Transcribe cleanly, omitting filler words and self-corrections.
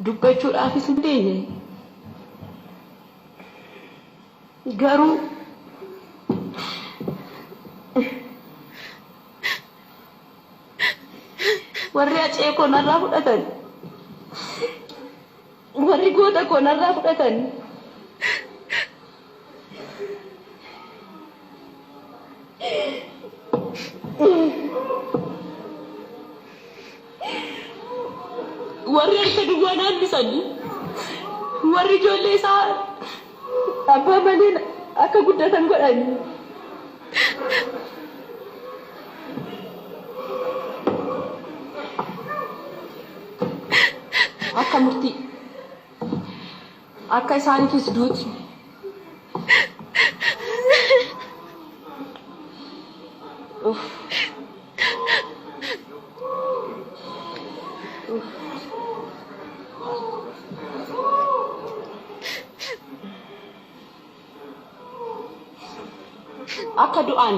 dubbachuudhaafis hin deenye garuu warri acee koo narraa fudhatan warri goota koo narraa fudhatan warri harka duwwaa naannisanii warri ijoollee isaa abbaa malee akka guddatan godhani akka murtii akka isaaniifis duuti akka du'aan